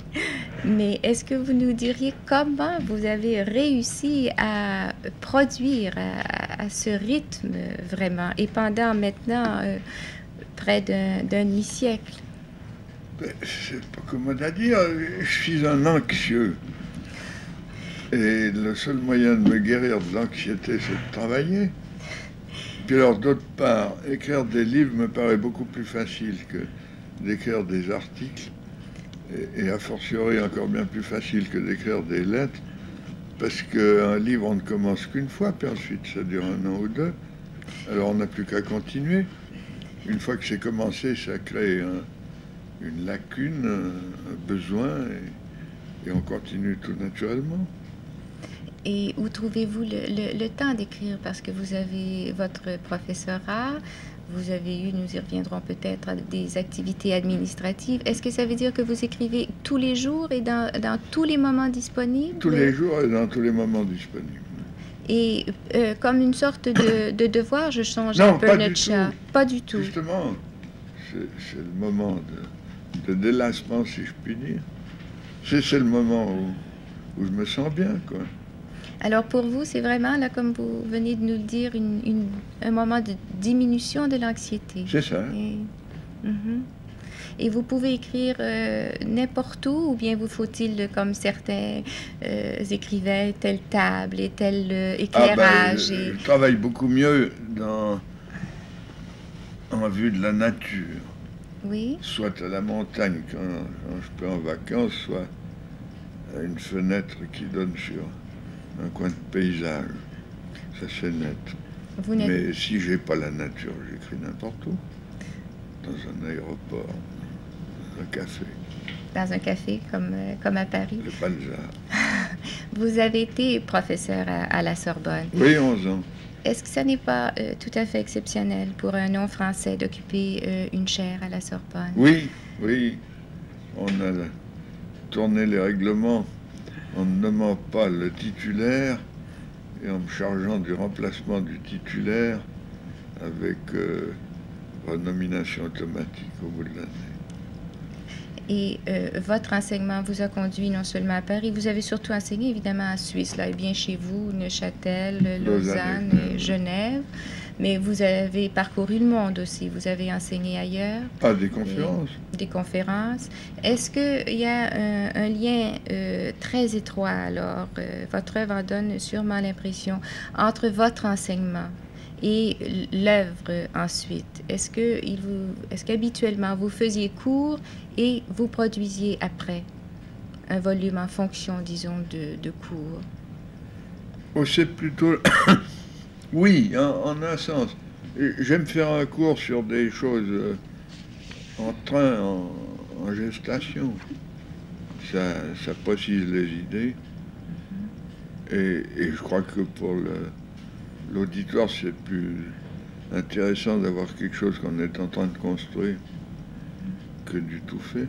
Mais est-ce que vous nous diriez comment vous avez réussi à produire à ce rythme vraiment et pendant maintenant... près d'un demi-siècle? C'est pas commode à dire. Je suis un anxieux. Et le seul moyen de me guérir de l'anxiété, c'est de travailler. Puis alors, d'autre part, écrire des livres me paraît beaucoup plus facile que d'écrire des articles. Et a fortiori encore bien plus facile que d'écrire des lettres. Parce qu'un livre, on ne commence qu'une fois, puis ensuite ça dure 1 an ou 2. Alors on n'a plus qu'à continuer. Une fois que c'est commencé, ça crée une lacune, un besoin, et on continue tout naturellement. Et où trouvez-vous le temps d'écrire? Parce que vous avez votre professorat, vous avez eu, nous y reviendrons peut-être, des activités administratives. Est-ce que ça veut dire que vous écrivez tous les jours et dans tous les moments disponibles? Tous les jours et dans tous les moments disponibles. Et comme une sorte de devoir, je change Non, un peu pas notre du chat. tout. Pas du tout. Justement, c'est le moment de délassement, si je puis dire. C'est le moment où je me sens bien, quoi. Alors pour vous, c'est vraiment, là, comme vous venez de nous le dire, un moment de diminution de l'anxiété. C'est ça. Mhm. Et vous pouvez écrire n'importe où, ou bien vous faut-il, comme certains écrivains, telle table et tel éclairage? Je travaille beaucoup mieux en vue de la nature. Oui. Soit à la montagne quand je peux en vacances, soit à une fenêtre qui donne sur un coin de paysage. Ça c'est net. Mais si j'ai pas la nature, j'écris n'importe où. Dans un aéroport, dans un café. Dans un café comme à Paris. Le Balzac. Vous avez été professeur à la Sorbonne. Oui, 11 ans. Est-ce que ça n'est pas tout à fait exceptionnel pour un non-français d'occuper une chaire à la Sorbonne? Oui, oui. On a tourné les règlements en ne nommant pas le titulaire et en me chargeant du remplacement du titulaire avec renomination automatique au bout de l'année. Et votre enseignement vous a conduit non seulement à Paris, vous avez surtout enseigné évidemment en Suisse, là, et bien chez vous, Neuchâtel, Lausanne, Genève, mais vous avez parcouru le monde aussi, vous avez enseigné ailleurs. Ah, des conférences. Des conférences. Est-ce qu'il y a un lien très étroit, alors, votre œuvre en donne sûrement l'impression, entre votre enseignement et l'œuvre ensuite? Est-ce qu'habituellement vous faisiez cours et vous produisiez après un volume en fonction, disons, de cours? Oh, c'est plutôt... oui, en un sens. J'aime faire un cours sur des choses en train, en gestation. Ça précise les idées. Et je crois que pour l'auditoire, c'est plus intéressant d'avoir quelque chose qu'on est en train de construire que du tout fait.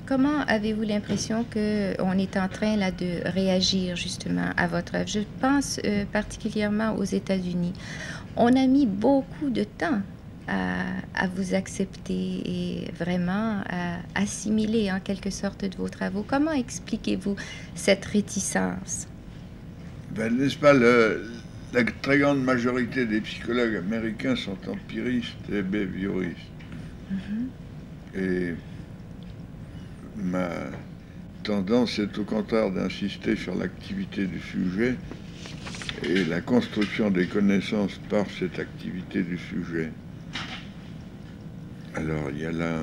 Comment avez-vous l'impression qu'on est en train là de réagir justement à votre œuvre? Je pense particulièrement aux États-Unis. On a mis beaucoup de temps à vous accepter et vraiment à assimiler en quelque sorte de vos travaux. Comment expliquez-vous cette réticence? Ben, n'est-ce pas, la très grande majorité des psychologues américains sont empiristes et behavioristes. Et ma tendance est au contraire d'insister sur l'activité du sujet et la construction des connaissances par cette activité du sujet. Alors il y a là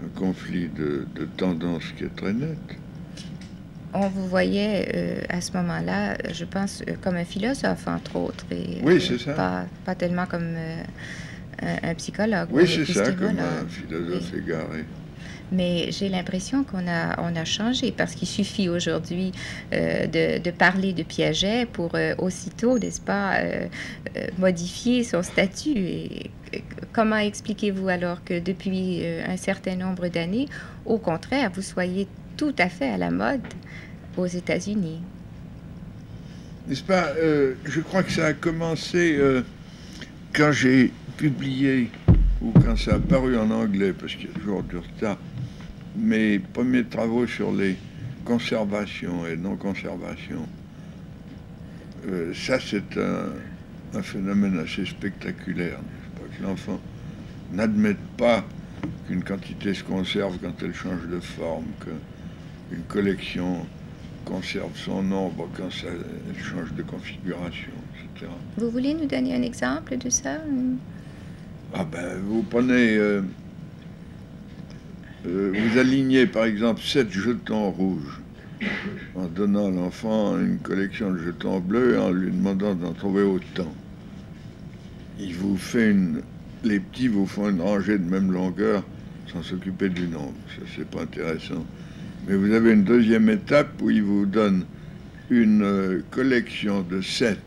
un conflit de tendance qui est très net. On vous voyait à ce moment-là, je pense, comme un philosophe, entre autres. Et, oui, c'est ça. Pas tellement comme un psychologue. Oui, c'est ça, comme un philosophe égaré. Mais j'ai l'impression qu'on a changé, parce qu'il suffit aujourd'hui de parler de Piaget pour aussitôt, n'est-ce pas, modifier son statut. Et comment expliquez-vous alors que depuis un certain nombre d'années, au contraire, vous soyez tout à fait à la mode aux États-Unis? N'est-ce pas, je crois que ça a commencé quand j'ai publié, ou quand ça a paru en anglais, parce qu'il y a toujours du retard, mes premiers travaux sur les conservations et non-conservations. Ça, c'est un phénomène assez spectaculaire, n'est-ce pas, que l'enfant n'admette pas qu'une quantité se conserve quand elle change de forme, qu'une collection conserve son nombre quand elle change de configuration, etc. Vous voulez nous donner un exemple de ça? Ah ben, vous prenez... vous alignez par exemple 7 jetons rouges en donnant à l'enfant une collection de jetons bleus et en lui demandant d'en trouver autant. Il vous fait les petits vous font une rangée de même longueur sans s'occuper du nombre. Ça, c'est pas intéressant. Mais vous avez une deuxième étape où il vous donne une collection de 7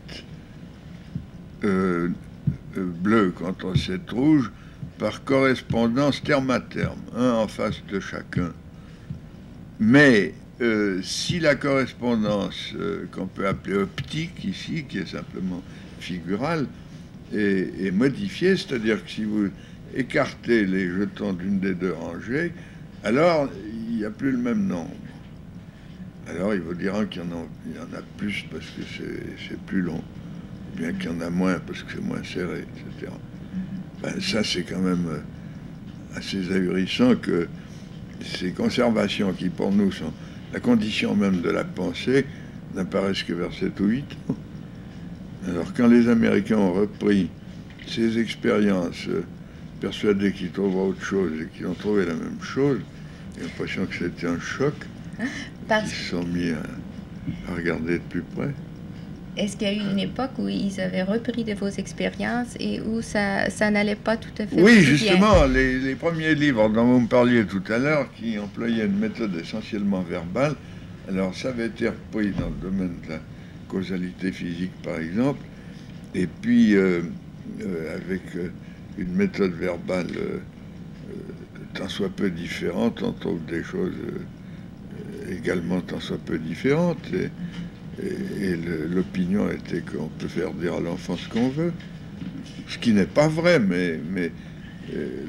bleus contre 7 rouges par correspondance terme à terme, un en face de chacun. Mais si la correspondance qu'on peut appeler optique ici, qui est simplement figurale, est modifiée, c'est-à-dire que si vous écartez les jetons d'une des deux rangées, alors il n'y a plus le même nombre. Alors il vous dira qu'il y en a plus parce que c'est plus long, ou bien qu'il y en a moins parce que c'est moins serré, etc. Ben, ça, c'est quand même assez ahurissant que ces conservations qui, pour nous, sont la condition même de la pensée, n'apparaissent que vers 7 ou 8 ans. Alors, quand les Américains ont repris ces expériences, persuadés qu'ils trouveraient autre chose et qu'ils ont trouvé la même chose, j'ai l'impression que c'était un choc. Ils se sont mis à regarder de plus près. Est-ce qu'il y a eu une époque où ils avaient repris de vos expériences et où ça n'allait pas tout à fait Oui, bien? justement, les premiers livres dont vous me parliez tout à l'heure, qui employaient une méthode essentiellement verbale, alors ça avait été repris dans le domaine de la causalité physique, par exemple, et puis avec une méthode verbale tant soit peu différente, on trouve des choses également tant soit peu différentes. Et l'opinion était qu'on peut faire dire à l'enfant ce qu'on veut, ce qui n'est pas vrai, mais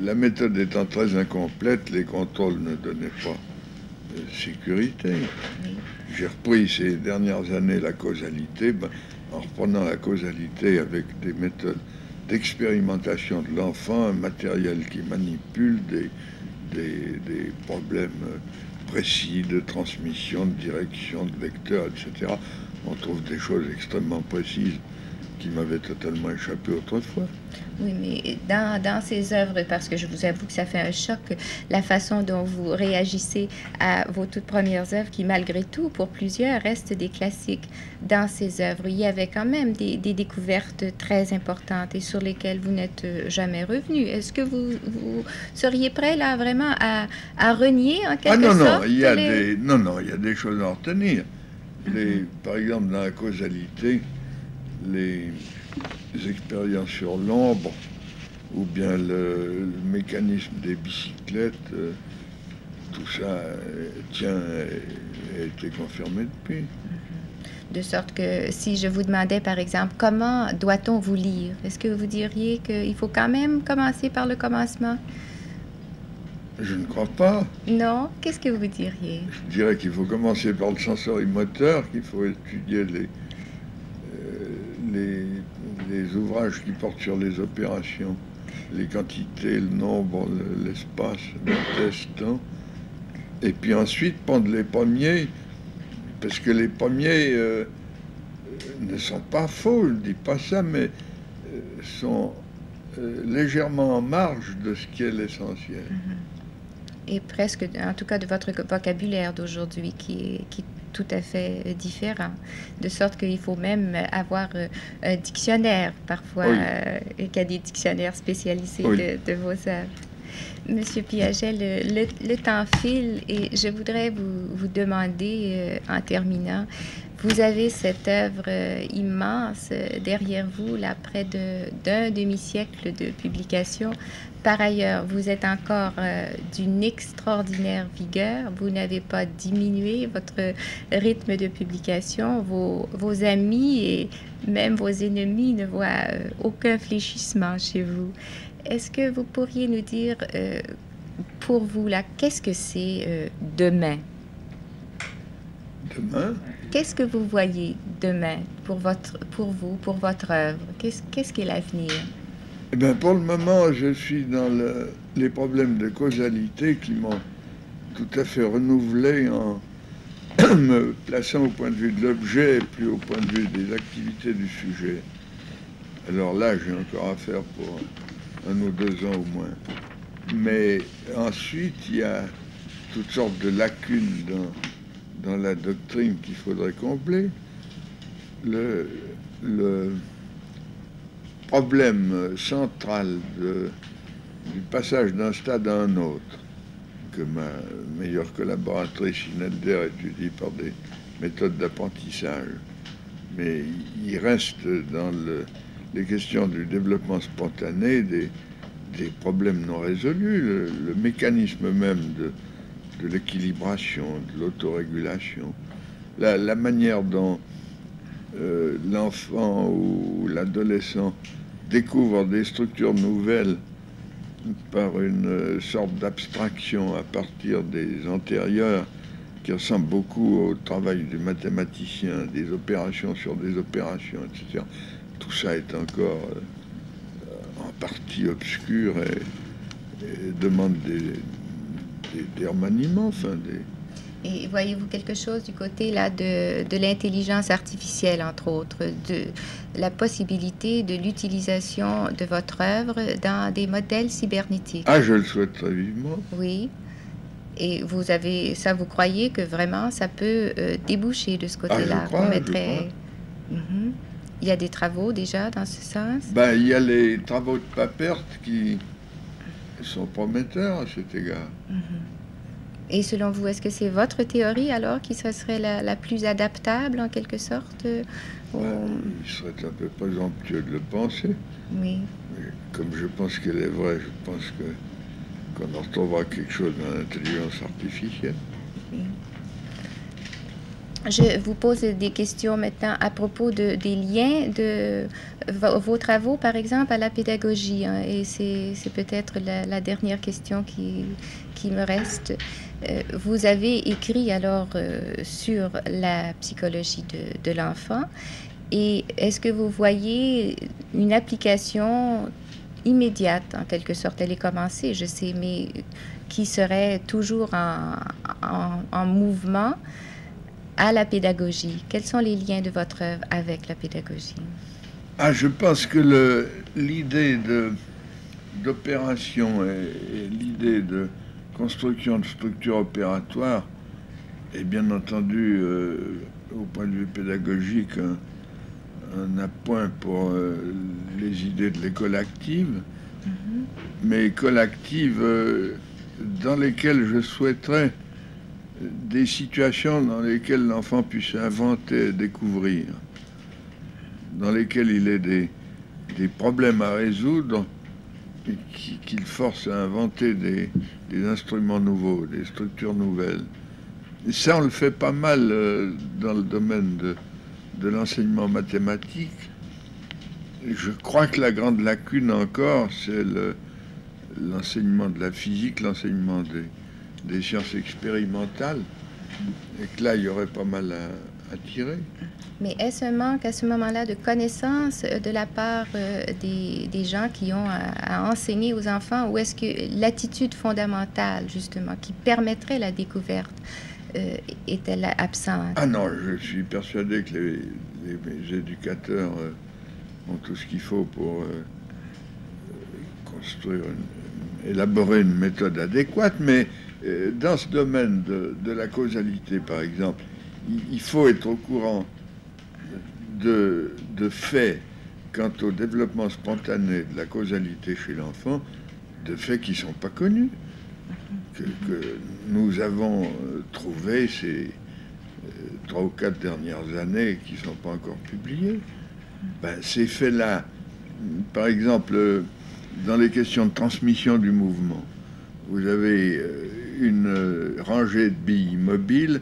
la méthode étant très incomplète, les contrôles ne donnaient pas sécurité. J'ai repris ces dernières années la causalité, en reprenant la causalité avec des méthodes d'expérimentation de l'enfant, un matériel qui manipule des problèmes précis de transmission, de direction, de vecteur, etc. On trouve des choses extrêmement précises qui m'avaient totalement échappé autrefois. Oui, mais dans ces œuvres, parce que je vous avoue que ça fait un choc, la façon dont vous réagissez à vos toutes premières œuvres, qui malgré tout, pour plusieurs, restent des classiques. Dans ces œuvres, il y avait quand même des découvertes très importantes et sur lesquelles vous n'êtes jamais revenu. Est-ce que vous seriez prêt là vraiment à renier en quelque sorte? Non, il y a des choses à retenir. Par exemple, dans la causalité, les expériences sur l'ombre ou bien le mécanisme des bicyclettes, tout ça a été confirmé depuis. De sorte que si je vous demandais, par exemple, comment doit-on vous lire, est-ce que vous diriez qu'il faut quand même commencer par le commencement? Je ne crois pas. Non? Qu'est-ce que vous diriez? Je dirais qu'il faut commencer par le sensorimoteur, qu'il faut étudier les ouvrages qui portent sur les opérations, les quantités, le nombre, l'espace, le test, et puis ensuite prendre les premiers, parce que les premiers ne sont pas faux, je ne dis pas ça, mais sont légèrement en marge de ce qui est l'essentiel. Et presque, en tout cas, de votre vocabulaire d'aujourd'hui, qui est tout à fait différent. De sorte qu'il faut même avoir un dictionnaire, parfois, et qu'il y a des dictionnaires spécialisés de vos œuvres. Monsieur Piaget, le temps file et je voudrais vous demander, en terminant, vous avez cette œuvre immense derrière vous, là, près d'un demi-siècle de publication. Par ailleurs, vous êtes encore d'une extraordinaire vigueur. Vous n'avez pas diminué votre rythme de publication. Vos amis et même vos ennemis ne voient aucun fléchissement chez vous. Est-ce que vous pourriez nous dire, pour vous, là, qu'est-ce que c'est demain? Demain? Qu'est-ce que vous voyez demain pour vous, pour votre œuvre? Qu'est-ce qu'est l'avenir? Eh bien, pour le moment, je suis dans les problèmes de causalité qui m'ont tout à fait renouvelé en me plaçant au point de vue de l'objet et plus au point de vue des activités du sujet. Alors là, j'ai encore à faire pour 1 ou 2 ans au moins. Mais ensuite, il y a toutes sortes de lacunes dans la doctrine qu'il faudrait combler. Le problème central du passage d'un stade à un autre, que ma meilleure collaboratrice Schneider étudie par des méthode d'apprentissage. Mais il reste dans les questions du développement spontané des problèmes non résolus, le mécanisme même de l'équilibration, de l'autorégulation, la manière dont l'enfant ou l'adolescent découvre des structures nouvelles par une sorte d'abstraction à partir des antérieurs qui ressemble beaucoup au travail du mathématicien, des opérations sur des opérations, etc. Tout ça est encore en partie obscur et demande des remaniements, enfin Et voyez-vous quelque chose du côté là de l'intelligence artificielle, entre autres, de la possibilité de l'utilisation de votre œuvre dans des modèles cybernétiques? Ah, je le souhaite très vivement. Oui. Et vous avez ça, vous croyez que vraiment ça peut déboucher de ce côté-là, qu'on mettrait... Mhm. Il y a des travaux déjà dans ce sens? Ben, il y a les travaux de Papert qui sont prometteurs à cet égard. Et selon vous, est-ce que c'est votre théorie alors qui serait la plus adaptable en quelque sorte? Il serait un peu présomptueux de le penser. Oui. Mais comme je pense qu'elle est vraie, je pense qu'on en retrouvera quelque chose dans l'intelligence artificielle. Oui. Je vous pose des questions maintenant à propos des liens de vos travaux, par exemple, à la pédagogie. Hein, et c'est peut-être la dernière question qui me reste. Vous avez écrit alors sur la psychologie de l'enfant. Et est-ce que vous voyez une application immédiate, en quelque sorte? Elle est commencée, je sais, mais qui serait toujours en mouvement à la pédagogie? Quels sont les liens de votre œuvre avec la pédagogie? Ah, je pense que l'idée d'opération et l'idée de construction de structures opératoires est bien entendu, au point de vue pédagogique, un appoint pour les idées de l'école active, mais école active dans lesquelles je souhaiterais des situations dans lesquelles l'enfant puisse inventer, découvrir, dans lesquelles il ait des problèmes à résoudre, qu'il force à inventer des instruments nouveaux, des structures nouvelles. Et ça, on le fait pas mal dans le domaine de l'enseignement mathématique. Et je crois que la grande lacune encore, c'est l'enseignement de la physique, l'enseignement des sciences expérimentales, et que là, il y aurait pas mal à tirer. Mais est-ce un manque à ce moment-là de connaissances de la part des gens qui ont à enseigner aux enfants, ou est-ce que l'attitude fondamentale, justement, qui permettrait la découverte, est-elle absente? Ah non, je suis persuadé que les éducateurs ont tout ce qu'il faut pour élaborer une méthode adéquate, mais dans ce domaine de la causalité, par exemple, il faut être au courant de faits quant au développement spontané de la causalité chez l'enfant, de faits qui ne sont pas connus, que nous avons trouvés ces 3 ou 4 dernières années qui ne sont pas encore publiés. Ben, ces faits-là, par exemple, dans les questions de transmission du mouvement, vous avez une rangée de billes mobiles,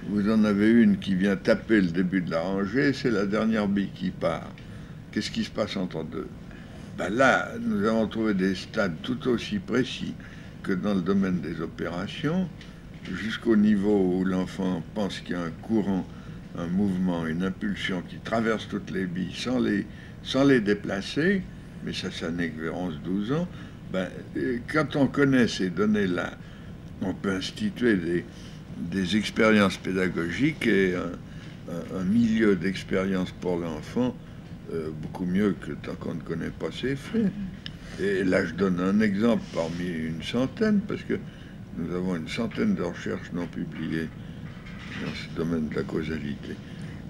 vous en avez une qui vient taper le début de la rangée, c'est la dernière bille qui part. Qu'est-ce qui se passe entre deux? Ben là, nous avons trouvé des stades tout aussi précis que dans le domaine des opérations, jusqu'au niveau où l'enfant pense qu'il y a un courant, un mouvement, une impulsion qui traverse toutes les billes sans les déplacer, mais ça n'est que vers 11-12 ans. Ben, quand on connaît ces données-là, on peut instituer des expériences pédagogiques et un milieu d'expérience pour l'enfant beaucoup mieux que tant qu'on ne connaît pas ces faits. Et là, je donne un exemple parmi une centaine, parce que nous avons une centaine de recherches non publiées dans ce domaine de la causalité.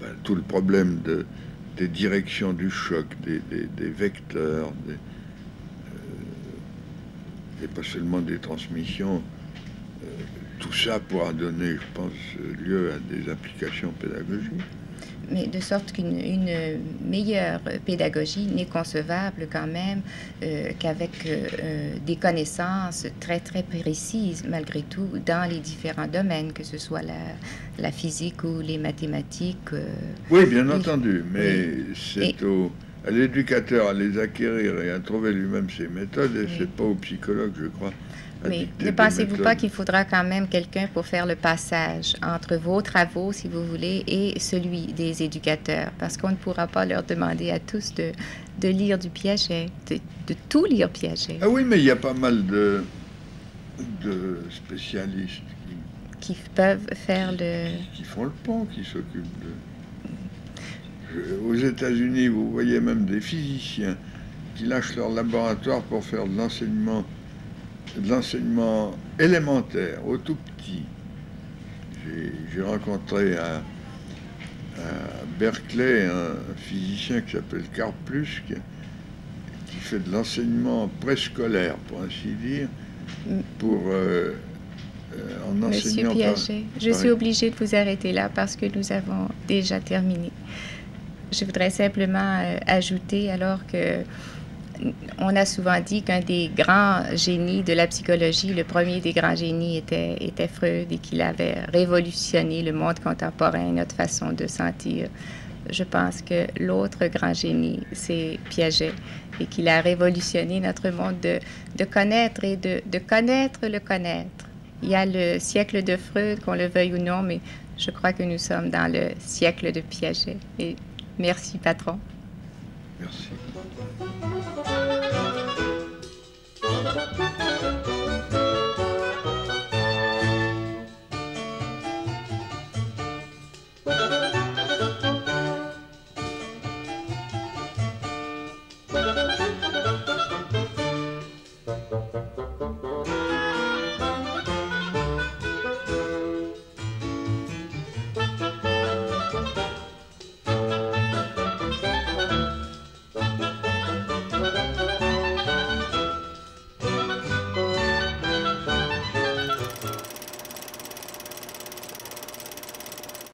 Ben, tout le problème des directions du choc, des vecteurs, et pas seulement des transmissions, tout ça pourra donner, je pense, lieu à des applications pédagogiques. Mais de sorte qu'une meilleure pédagogie n'est concevable quand même qu'avec des connaissances très, très précises, malgré tout, dans les différents domaines, que ce soit la physique ou les mathématiques. Oui, bien entendu, mais c'est à l'éducateur à les acquérir et à trouver lui-même ses méthodes, et c'est pas au psychologue, je crois. Mais ne pensez-vous pas qu'il faudra quand même quelqu'un pour faire le passage entre vos travaux, si vous voulez, et celui des éducateurs? Parce qu'on ne pourra pas leur demander à tous de lire du Piaget, de tout lire Piaget. Ah oui, mais il y a pas mal de spécialistes qui peuvent faire qui font le pont, qui s'occupent aux États-Unis, vous voyez même des physiciens qui lâchent leur laboratoire pour faire de l'enseignement élémentaire, au tout petit. J'ai rencontré à Berkeley un physicien qui s'appelle Karplus, qui fait de l'enseignement préscolaire, pour ainsi dire, en enseignant. Monsieur Piaget, je suis obligée de vous arrêter là parce que nous avons déjà terminé. Je voudrais simplement ajouter, alors que on a souvent dit qu'un des grands génies de la psychologie, le premier des grands génies, était Freud, et qu'il avait révolutionné le monde contemporain, notre façon de sentir. Je pense que l'autre grand génie, c'est Piaget, et qu'il a révolutionné notre monde de connaître et de connaître le connaître. Il y a le siècle de Freud, qu'on le veuille ou non, mais je crois que nous sommes dans le siècle de Piaget. Et merci, patron. Merci.